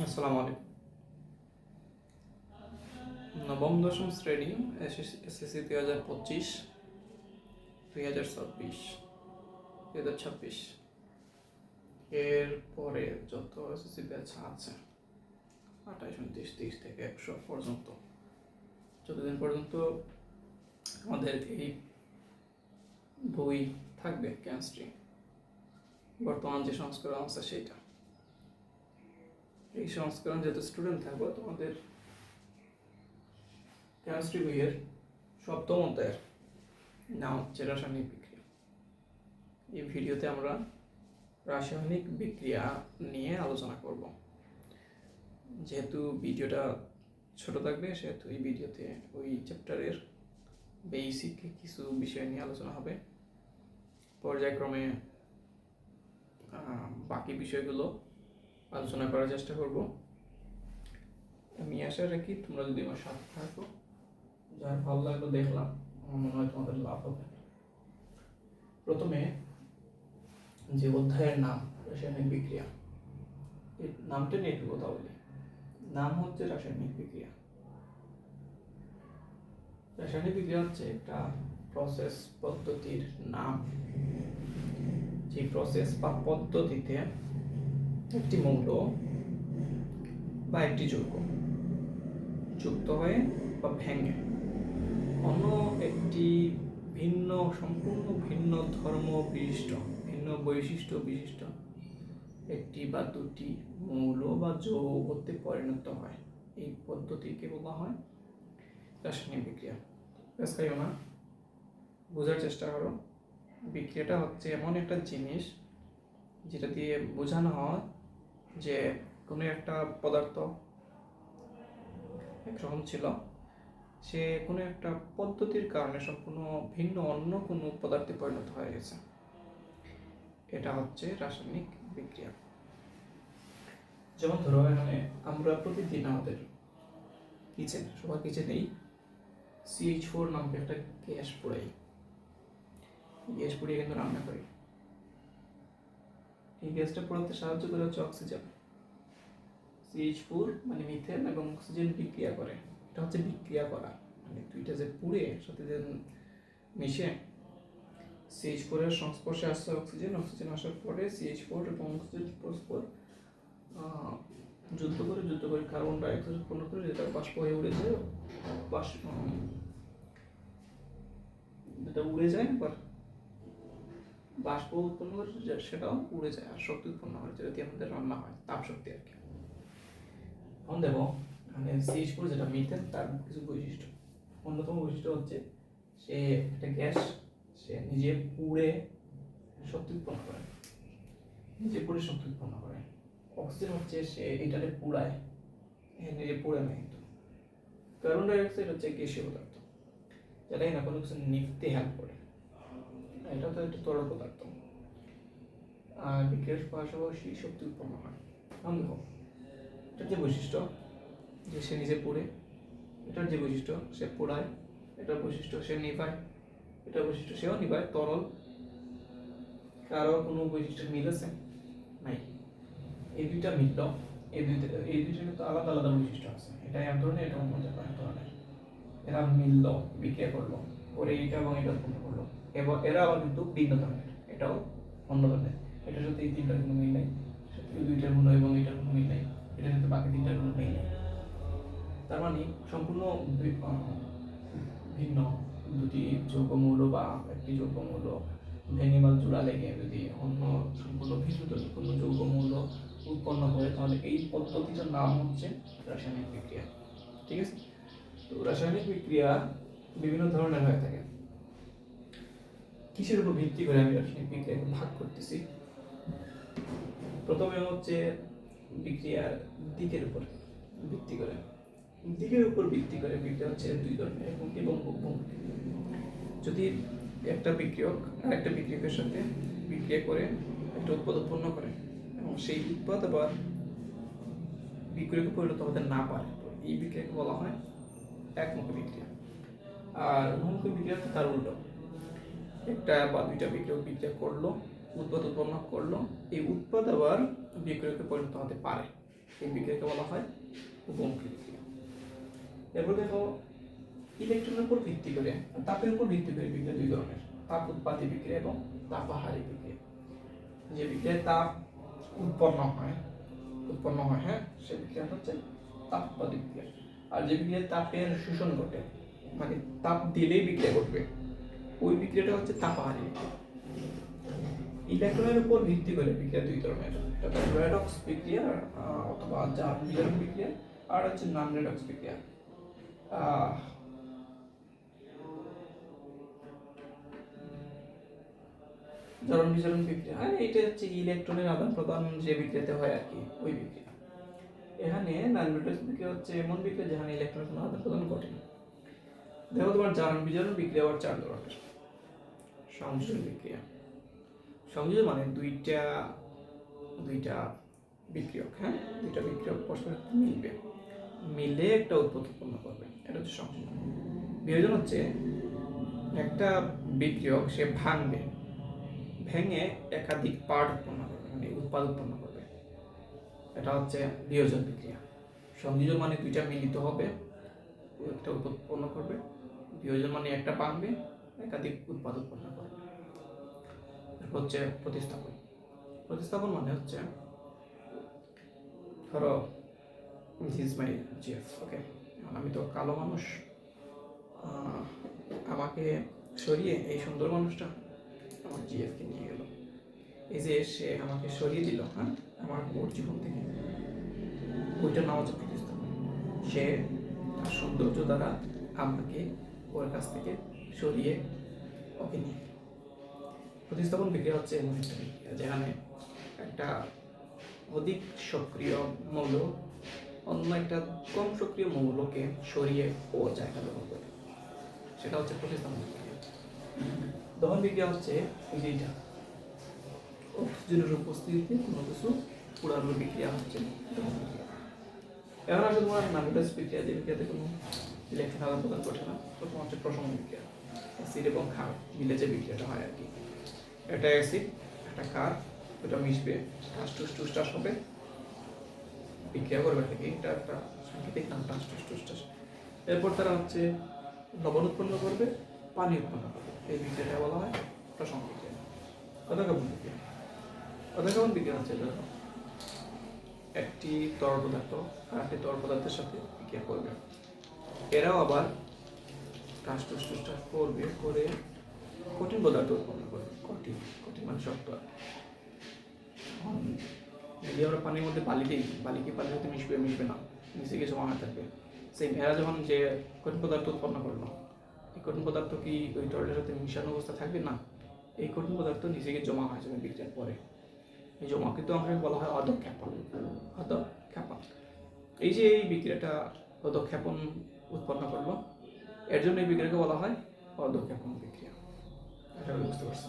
আসসালামু আলাইকুম। নবম দশম শ্রেণী এসএসসি 2025, 2026, 2026 এর পরে যত এসএসসি ব্যাচ আছে 28, 29, 30 থেকে 100 পর্যন্ত, যতদিন পর্যন্ত আমাদের এই বই থাকবে কেমিস্ট্রি, বর্তমান যে সংস্করণ আছে সেইটা, এই সংস্করণ যত স্টুডেন্ট থাকবে তোমাদের কেমিস্ট্রি বইয়ের সপ্তম অধ্যায়ের নাম হচ্ছে রাসায়নিক বিক্রিয়া। এই ভিডিওতে আমরা রাসায়নিক বিক্রিয়া নিয়ে আলোচনা করব। যেহেতু ভিডিওটা ছোট থাকবে সেহেতু এই ভিডিওতে ওই চ্যাপ্টারের বেসিক কিছু বিষয় নিয়ে আলোচনা হবে। পর্যায়ক্রমে বাকি বিষয়গুলো আলোচনা করার চেষ্টা করব। আমি আশা রাখি তোমরা যদি আমার সাথে থাকো, যার ভালো লাগলো দেখলাম, আমার মনে হয় তোমাদের লাভ হবে। প্রথমে যে অধ্যায়ের নাম রাসায়নিক বিক্রিয়া, এই নামটা নিয়ে একটু কথা বলি। নাম হচ্ছে রাসায়নিক বিক্রিয়া। রাসায়নিক বিক্রিয়া হচ্ছে একটা প্রসেস পদ্ধতির নাম, যে প্রসেস বা পদ্ধতিতে একটি মৌল বা একটি যৌগ যুক্ত হয়ে বা ভেঙে অন্য একটি সম্পূর্ণ ভিন্ন ধর্ম বিশিষ্ট, ভিন্ন বৈশিষ্ট্য বিশিষ্ট একটি বা দুটি মৌল বা যৌগতে পরিণত হয়। এই পদ্ধতিকে বলা হয় রাসায়নিক বিক্রিয়া। খাইও না, বোঝার চেষ্টা করো। বিক্রিয়াটা হচ্ছে এমন একটা জিনিস যেটা দিয়ে বোঝানো হয় যে কোনো একটা পদার্থ একরকম ছিল, সে কোনো একটা পদ্ধতির কারণে সম্পূর্ণ ভিন্ন অন্য কোনো পদার্থে পরিণত হয়ে গেছে। এটা হচ্ছে রাসায়নিক বিক্রিয়া। যেমন ধরো, এখানে আমরা প্রতিদিন আমাদের সবার কিচেনেই CH4 নামক একটা গ্যাস পোড়াই। গ্যাস পুড়িয়ে কিন্তু রান্না করি। এই গ্যাসটা পোড়াতে সাহায্য করে হচ্ছে অক্সিজেন। CH4 মানে মিথেন এবং অক্সিজেন বিক্রিয়া করে। এটা হচ্ছে বিক্রিয়া করা, মানে দুইটা যে পুড়ে সাথে যে মিশে CH4 এর সংস্পর্শে আসছে অক্সিজেন, অক্সিজেন আসার পরে CH4 এবং অক্সিজেন পরস্পর যুদ্ধ করে কার্বন ডাই অক্সাইড উৎপন্ন করে, যেটা বাষ্প হয়ে উড়ে যায়, যেটা উড়ে যায় বা বাষ্প উৎপন্ন করে সেটাও উড়ে যায়, আর শক্তি উৎপন্ন হয় যেটা দিয়ে আমাদের রান্না হয়, তাপ শক্তি আর কি। এখন দেখো, মানে CH4 যেটা মিথেন, তার কিছু বৈশিষ্ট্য। অন্যতম বৈশিষ্ট্য হচ্ছে সে একটা গ্যাস, সে নিজে পুড়ে শক্তি উৎপন্ন করে, অক্সিজেন হচ্ছে সে এটাকে পুড়ায়, নিজে পুড়ে না। কিন্তু কার্বন ডাই অক্সাইড হচ্ছে গ্যাসীয় পদার্থ, যেটা না কোনো কিছু নিভতে হেল্প করে। এটা তো একটা তরল পদার্থ, আর বিক্রিয়ার পাশাপাশি শক্তি উৎপন্ন হয়। এটার যে বৈশিষ্ট্য যে সে নিজে পুড়ে, এটার যে বৈশিষ্ট্য সে পোড়ায়, এটার বৈশিষ্ট্য সে নিভায়, এটার বৈশিষ্ট্য সেও নিভায়, তরল। কারো কোনো বৈশিষ্ট্য মিল আছে? নাই। এই দুইটা মিলল, এই দুইটা কিন্তু আলাদা আলাদা বৈশিষ্ট্য আছে। এটা এক ধরনের, এটা অন্য ধরনের। এরা মিলল, বিক্রিয়া করলো, করে এটা এবং এটা উৎপন্ন করলো, এবং এরা আবার কিন্তু ভিন্ন ধরনের, এটাও অন্য ধরনের। এটার সাথে এই তিনটার কোনো মিল নেই, এই দুইটার গুণ এবং এটার কোনো মিল নেই, এটার সাথে বাকি তিনটার কোনো মিল নেই। তার মানে সম্পূর্ণ ভিন্ন দুটি যৌগ মৌল বা একটি যৌগ মৌল ভেঙে বা জোড়া লেগে যদি অন্য সম্পূর্ণ ভিন্ন কোনো যৌগ মৌল উৎপন্ন করে, তাহলে এই পদ্ধতিটার নাম হচ্ছে রাসায়নিক বিক্রিয়া। ঠিক আছে? তো রাসায়নিক বিক্রিয়া বিভিন্ন ধরনের হয়ে থাকে। কিসের উপর ভিত্তি করে আমি রাসায়নিক বিক্রিয়াকে ভাগ করতেছি? প্রথমে হচ্ছে বিক্রিয়ার দিকের উপর ভিত্তি করে। বিক্রিয়া হচ্ছে দুই ধরনের, একমুখী এবং বহুমুখী। যদি একটা বিক্রিয়ক আরেকটা বিক্রিয়কের সাথে বিক্রিয়া করে একটা উৎপাদ উৎপন্ন করে এবং সেই উৎপাদ আবার বিক্রিয়কে পরিণত হতে না পারে, তো এই বিক্রিয়াকে বলা হয় একমুখী বিক্রিয়া। আর বহুমুখী বিক্রিয়া তার উল্টো, একটা বা দুইটা বিক্রিয়ক বিক্রিয়া করলো, উৎপাদ উৎপন্ন করলো, এই উৎপাদ আবার বিক্রিয়কে পরিণত হতে পারে। এই বিক্রিয়াকে বলা হয় উপমুখী বিক্রিয়া। এরপর দেখো ইলেকট্রনের উপর ভিত্তি করে, তাপের উপর ভিত্তি করে বিক্রিয়া দুই ধরনের, তাপ উৎপাদী বিক্রিয়া এবং তাপাহারী বিক্রিয়া। যে বিক্রিয়ায় তাপ উৎপন্ন হয় হ্যাঁ, সে বিক্রিয়া হচ্ছে তাপ উৎপাদী বিক্রিয়া। আর যে বিক্রিয়ায় তাপের শোষণ ঘটে, মানে তাপ দিলেই বিক্রিয়া ঘটবে, ওই বিক্রিয়াটা হচ্ছে তাপাহারী বিক্রিয়া। ইলেকট্রনের উপর ভিত্তি করে বিক্রিয়া দুই ধরনের, একটা রেডক্স বিক্রিয়া অথবা জারণ বিজারণ বিক্রিয়া, আর হচ্ছে নন রেডক্স বিক্রিয়া। জারণ বিজারণ বিক্রিয়া এটা হচ্ছে ইলেকট্রনের আদান প্রদান যে বিক্রিয়াতে হয় আর কি, ওই বিক্রিয়া। এখানে নন রেডক্স বিক্রিয়া হচ্ছে এমন বিক্রিয়া যেখানে ইলেকট্রনের কোনো আদান প্রদান ঘটে না। দেখো তোমার জারণ বিজারণ বিক্রিয়া আবার চার ধরনের। সংযোজন বিক্রিয়া, সংযোজন মানে দুইটা বিক্রিয়ক, হ্যাঁ, দুইটা বিক্রিয়ক পরস্পর মিলে একটা উৎপাদ উৎপন্ন করবে, এটা হচ্ছে সংযোজন। বিয়োজন হচ্ছে একটা বিক্রিয়ক সে ভেঙে একাধিক পার্ট উৎপন্ন করবে, মানে উৎপাদ উৎপন্ন করবে, এটা হচ্ছে বিয়োজন বিক্রিয়া। সংযোজন মানে দুইটা মিলিত হবে, একটা উৎপাদ উৎপন্ন করবে। বিয়োজন মানে একটা ভাঙবে, একাধিক উৎপাদ উৎপন্ন করবে। হচ্ছে প্রতিস্থাপন মানে হচ্ছে, ধরো দিস মাই জিএফ, ওকে, আমি তো কালো মানুষ, আমাকে সরিয়ে এই সুন্দর মানুষটা আমার জিএফকে নিয়ে গেল, এই যে সে আমাকে সরিয়ে দিল, হ্যাঁ, আমার ওর জীবন থেকে, ওইটার নাম হচ্ছে প্রতিস্থাপন। সে তার সৌন্দর্য দ্বারা আমাকে ওর কাছ থেকে সরিয়ে ওকে নিয়ে। প্রতিস্থাপন বিক্রিয়া হচ্ছে এমন একটা বিক্রিয়া যেখানে একটা অধিক সক্রিয় মৌল অন্য একটা কম সক্রিয় মৌলকে সরিয়ে ও জায়গা দখল করে, সেটা হচ্ছে প্রতিস্থাপন বিক্রিয়া। দহন বিক্রিয়া হচ্ছে এই যে এটা, অক্সিজেনের উপস্থিতিতে কোনো কিছু পোড়ানোর বিক্রিয়া হচ্ছে দহন বিক্রিয়া। এখন আসলে তোমার নাইট্রাস বিক্রিয়া, যে বিক্রিয়াতে কোনো ইলেকট্রন আদান প্রদান ঘটে না, প্রথম হচ্ছে প্রশমন বিক্রিয়া। অ্যাসিড এবং ক্ষার মিলে যে বিক্রিয়াটা হয় আর কি, একটা অ্যাসিড একটা ক্ষার, ওটা মিশবে, টুসটাস হবে, বিক্রিয়া করবে থেকে, এটা একটা সাংকেতিক নাম টুসটাস। এরপর তারা হচ্ছে লবণ উৎপন্ন করবে, পানি উৎপন্ন করবে, এই বিক্রিয়াটা বলা হয় প্রশমন বিক্রিয়া। অধঃক্ষেপণ বিক্রিয়া, অধঃক্ষেপণ বিক্রিয়া হচ্ছে একটি তরল পদার্থ আর একটি তরল পদার্থের সাথে বিক্রিয়া করবে, এরাও আবার টুসটাস করবে, করে কঠিন পদার্থ উৎপন্ন করবে। কঠিন মানে শক্ত। যদি আমরা পানির মধ্যে বালি দিই, বালি কি পানির সাথে মিশবে না, নিচে কিছু জমা হয়ে থাকবে। সেই এরা যখন যে কঠিন পদার্থ উৎপন্ন করলো, এই কঠিন পদার্থ কি ওই তরলের সাথে মিশানো অবস্থা থাকবে না, এই কঠিন পদার্থ নিচে গিয়ে জমা হয়ে যাবে বিক্রিয়ার পরে। এই জমাকৃত অংশকে বলা হয় অধঃক্ষেপণ। এই যে এই বিক্রিয়াটা অধঃক্ষেপণ উৎপন্ন করলো, এর জন্য এই বিক্রিয়াকে বলা হয় অধঃক্ষেপণ বিক্রিয়া। এটা বুঝতে পারছো?